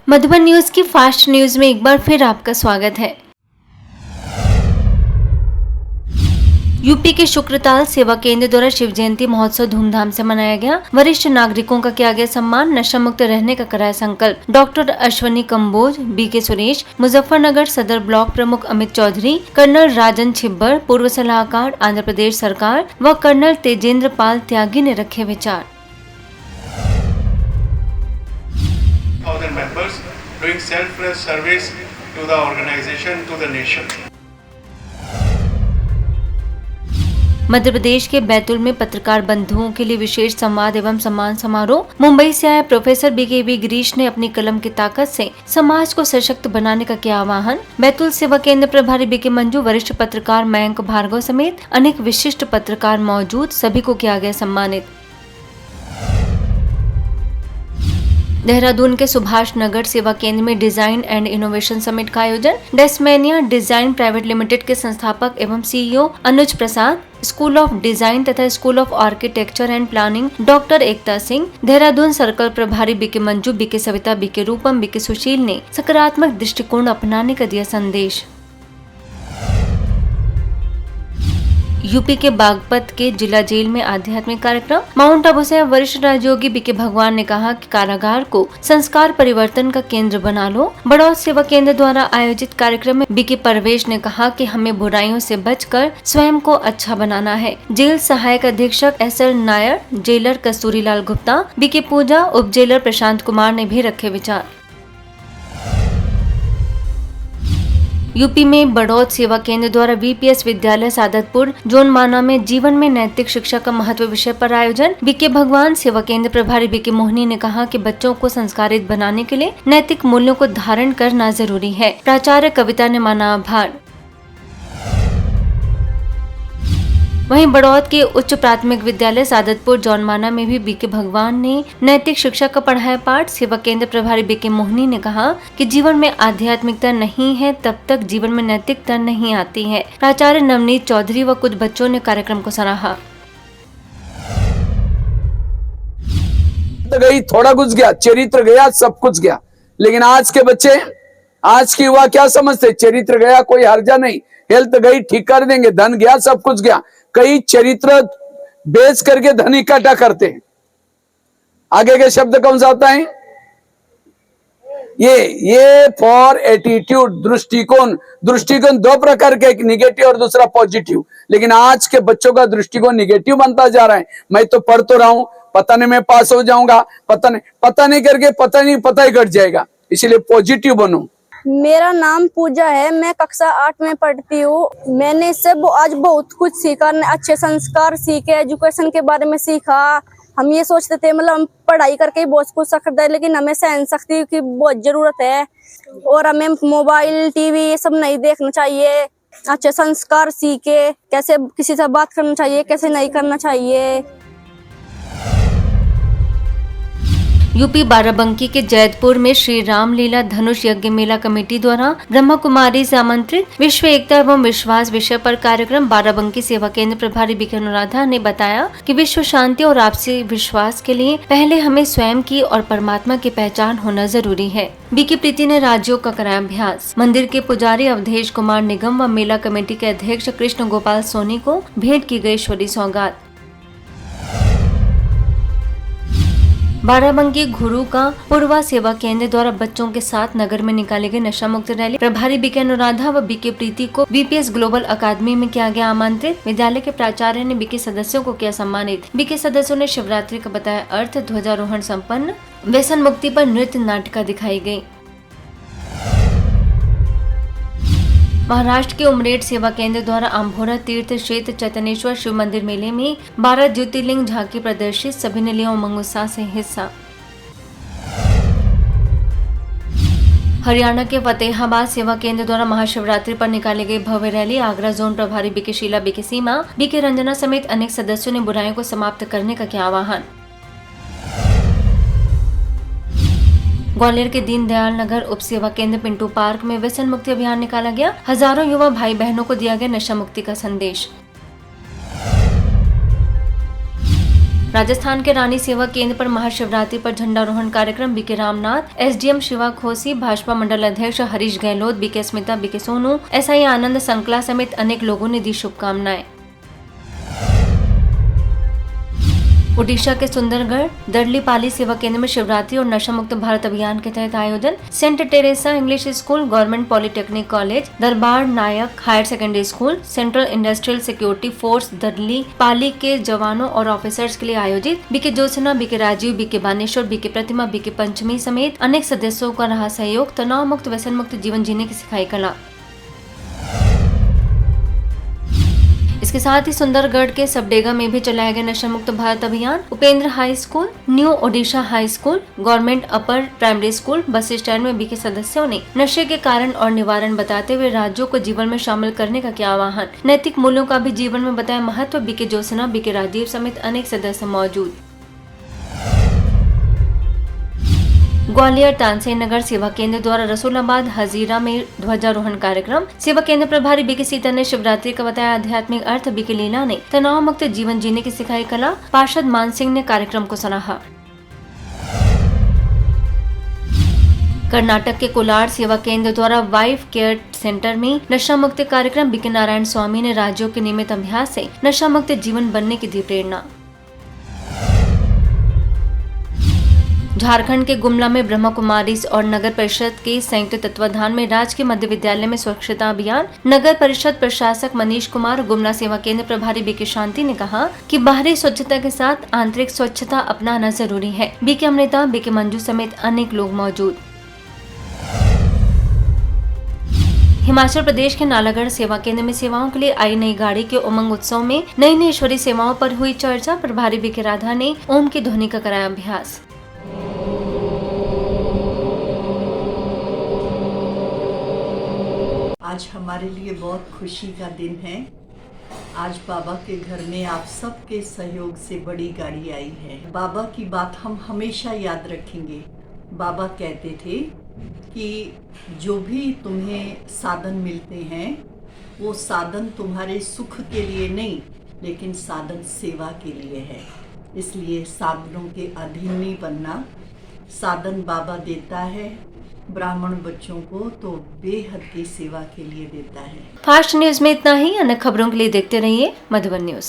Madhuban news की fast news में एक बार फिर आपका स्वागत है। यूपी के शुक्रताल सेवा केंद्र द्वारा शिव जयंती महोत्सव धूमधाम से मनाया गया। वरिष्ठ नागरिकों का किया गया सम्मान, नशा मुक्त रहने का कराया संकल्प। डॉक्टर अश्वनी कंबोज, बीके सुरेश, मुजफ्फरनगर सदर ब्लॉक प्रमुख अमित चौधरी, कर्नल राजन छिब्बर, पूर्व सलाहकार आंध्र प्रदेश सरकार व कर्नल तेजेंद्र पाल त्यागी ने रखे विचार। Other members doing selfless service to the organization, to the nation. Madhya Pradesh के बैतूल में पत्रकार बंधुओं के लिए विशेष संवाद एवं सम्मान समारोह। मुंबई से आए प्रोफेसर बीके गिरीश ने अपनी कलम की ताकत से समाज को सशक्त बनाने का किया आह्वान। बैतूल सेवा केंद्र प्रभारी बीके मंजू, वरिष्ठ पत्रकार मयंक भार्गव समेत अनेक विशिष्ट पत्रकार मौजूद, सभी को किया गया सम्मानित। देहरादून के सुभाष नगर सेवा केंद्र में डिजाइन एंड इनोवेशन समिट का आयोजन। डेस्मेनिया डिजाइन प्राइवेट लिमिटेड के संस्थापक एवं CEO Anuj Prasad, school of design तथा school of architecture and planning doctor Ekta Singh, Dehradun circle प्रभारी BK Manju, BK Savita, BK Rupam, BK Sushil ने सकारात्मक दृष्टिकोण अपनाने का दिया संदेश। यूपी के बागपत के जिला जेल में आध्यात्मिक कार्यक्रम। माउंट आबू से वरिष्ठ राजयोगी बीके भगवान ने कहा कि कारागार को संस्कार परिवर्तन का केंद्र बना लो। बड़ौद सेवा केंद्र द्वारा आयोजित कार्यक्रम में बीके परवेश ने कहा कि हमें बुराइयों से बचकर स्वयं को अच्छा बनाना है। जेल सहायक अधीक्षक SL Nair, jailer Kasturilal Gupta, BK Pooja, उप जेलर प्रशांत कुमार ने भी रखे विचार। यूपी में बड़ौद सेवा केंद्र द्वारा VPS विद्यालय सादतपुर जोन माना में जीवन में नैतिक शिक्षा का महत्व विषय पर आयोजन। बीके भगवान सेवा केंद्र प्रभारी बीके मोहनी ने कहा कि बच्चों को संस्कारित बनाने के लिए नैतिक मूल्यों को धारण करना जरूरी है। प्राचार्य कविता ने माना आभार। वहीं बड़ौद के उच्च प्राथमिक विद्यालय सादतपुर जौनमाना में भी बीके भगवान ने नैतिक शिक्षा का पढ़ाया पाठ। सेवा केंद्र प्रभारी बीके मोहनी ने कहा कि जीवन में आध्यात्मिकता नहीं है तब तक जीवन में नैतिकता नहीं आती है। प्राचार्य नवनीत चौधरी व कुछ बच्चों ने कार्यक्रम को सराहा। गई, थोड़ा कुछ गया, चरित्र गया, सब कुछ गया। लेकिन आज के बच्चे, आज की युवा क्या समझते? चरित्र गया कोई हर्जा नहीं, हेल्थ गई ठीक कर देंगे, धन गया सब कुछ गया। कई चरित्र बेच करके धन इकट्ठा करते हैं। आगे के शब्द कौन सा होता है? ये फॉर एटीट्यूड, दृष्टिकोण। दृष्टिकोण दो प्रकार के, एक निगेटिव और दूसरा पॉजिटिव। लेकिन आज के बच्चों का दृष्टिकोण निगेटिव बनता जा रहा है। मैं तो पढ़ तो रहा हूं, पता नहीं मैं पास हो जाऊंगा, पता नहीं करके पता ही घट जाएगा। इसलिए पॉजिटिव बनो। मेरा नाम पूजा है, मैं कक्षा 8 में पढ़ती हूँ। मैंने इससे आज बहुत कुछ सीखा, अच्छे संस्कार सीखे, एजुकेशन के बारे में सीखा। हम ये सोचते थे मतलब हम पढ़ाई करके ही बहुत कुछ सकते हैं, लेकिन हमें सहन शक्ति की बहुत जरूरत है और हमें मोबाइल टीवी ये सब नहीं देखना चाहिए। अच्छे संस्कार सीखे, कैसे किसी से बात करना चाहिए, कैसे नहीं करना चाहिए। यूपी बाराबंकी के जैतपुर में श्री रामलीला धनुष यज्ञ मेला कमेटी द्वारा ब्रह्मा कुमारी से आमंत्रित विश्व एकता एवं विश्वास विषय पर कार्यक्रम। बाराबंकी सेवा केंद्र प्रभारी बीके अनुराधा ने बताया कि विश्व शांति और आपसी विश्वास के लिए पहले हमें स्वयं की और परमात्मा की पहचान होना जरूरी है। बीके प्रीति ने राज्यों का कराया अभ्यास। मंदिर के पुजारी अवधेश कुमार निगम व मेला कमेटी के अध्यक्ष कृष्ण गोपाल सोनी को भेंट की गई ईश्वरी सौगात। बाराबंकी घुरू का पूर्वा सेवा केंद्र द्वारा बच्चों के साथ नगर में निकाली गई नशा मुक्त रैली। प्रभारी बीके अनुराधा व बीके प्रीति को VPS ग्लोबल अकादमी में किया गया आमंत्रित। विद्यालय के प्राचार्य ने बीके सदस्यों को किया सम्मानित। बीके सदस्यों ने शिवरात्रि का बताया अर्थ। ध्वजारोहण संपन्न। व्यसन मुक्ति पर नृत्य नाटिका दिखाई गयी। महाराष्ट्र के उमरेड सेवा केंद्र द्वारा आंभोरा तीर्थ क्षेत्र चैतन्येश्वर शिव मंदिर मेले में 12 ज्योतिर्लिंग झांकी प्रदर्शित। सभी ने लिया उमंग उत्साह से हिस्सा। हरियाणा के फतेहाबाद सेवा केंद्र द्वारा महाशिवरात्रि पर निकाली गई भव्य रैली। आगरा जोन प्रभारी बीके शीला, बीके सीमा, बीके रंजना समेत अनेक सदस्यों ने बुराइयों को समाप्त करने का किया आह्वान। ग्वालियर के दीनदयाल नगर उप सेवा केंद्र पिंटू पार्क में व्यसन मुक्ति अभियान निकाला गया। हजारों युवा भाई बहनों को दिया गया नशा मुक्ति का संदेश। राजस्थान के रानी सेवा केंद्र पर महाशिवरात्रि पर झंडारोहण कार्यक्रम बीके रामनाथ, एसडीएम शिवा खोसी, भाजपा मंडल अध्यक्ष Harish Gehlot, BK Smita, BK Sonu, SI Anand Sankla समेत अनेक लोगों ने दी शुभकामनाएं। ओडिशा के सुंदरगढ़ दर्लीपाली सेवा केंद्र में शिवरात्रि और नशा मुक्त भारत अभियान के तहत आयोजन। Saint Teresa English school, government polytechnic college, Darbar Nayak higher secondary school, central industrial security force Darlipali के जवानों और ऑफिसर्स के लिए आयोजित। BK Jyotsna, BK Rajeev, BK Baneshwar, BK Pratima, BK Panchami समेत अनेक सदस्यों का रहा सहयोग। तनाव मुक्त, व्यसन मुक्त जीवन जीने की सिखाई कला। इसके साथ ही सुंदरगढ़ के सबडेगा में भी चलाया गया नशा मुक्त भारत अभियान। Upendra high school, new Odisha high school, government upper primary school, bus stand में बीके सदस्यों ने नशे के कारण और निवारण बताते हुए राज्यों को जीवन में शामिल करने का किया आह्वान। नैतिक मूल्यों का भी जीवन में बताया महत्व। बीके ज्योत्सना, बीके राजीव समेत अनेक सदस्य मौजूद। ग्वालियर तानसेन नगर सेवा केंद्र द्वारा रसूलाबाद हजीरा में ध्वजारोहण कार्यक्रम। सेवा केंद्र प्रभारी बीके सीता ने शिवरात्रि का बताया आध्यात्मिक अर्थ। बीके लीला ने तनाव मुक्त जीवन जीने की सिखाई कला। पार्षद मान सिंह ने कार्यक्रम को सराहा। कर्नाटक के कोलार सेवा केंद्र द्वारा वाइफ केयर सेंटर में नशा मुक्त कार्यक्रम। बीके नारायण स्वामी ने राज्यों के नियमित अभ्यास से नशा मुक्त जीवन बनने की दी प्रेरणा। झारखंड के गुमला में ब्रह्मा कुमारीज और नगर परिषद के संयुक्त तत्वाधान में राजकीय मध्य विद्यालय में स्वच्छता अभियान। नगर परिषद प्रशासक मनीष कुमार, गुमला सेवा केंद्र प्रभारी बीके शांति ने कहा कि बाहरी स्वच्छता के साथ आंतरिक स्वच्छता अपनाना जरूरी है। बीके अमृता, बीके मंजू समेत अनेक लोग मौजूद। हिमाचल प्रदेश के नालागढ़ सेवा केंद्र में सेवाओं के लिए आई नई गाड़ी के उमंग उत्सव में नई नई ईश्वरीय सेवाओं पर हुई चर्चा। प्रभारी बीके राधा ने ओम की ध्वनि का कराया अभ्यास। आज हमारे लिए बहुत खुशी का दिन है। आज बाबा के घर में आप सबके सहयोग से बड़ी गाड़ी आई है। बाबा की बात हम हमेशा याद रखेंगे। बाबा कहते थे कि जो भी तुम्हें साधन मिलते हैं वो साधन तुम्हारे सुख के लिए नहीं, लेकिन साधन सेवा के लिए है। इसलिए साधनों के अधीन नहीं बनना। साधन बाबा देता है ब्राह्मण बच्चों को तो बेहद की सेवा के लिए देता है। फास्ट न्यूज में इतना ही। अन्य खबरों के लिए देखते रहिए मधुबन न्यूज।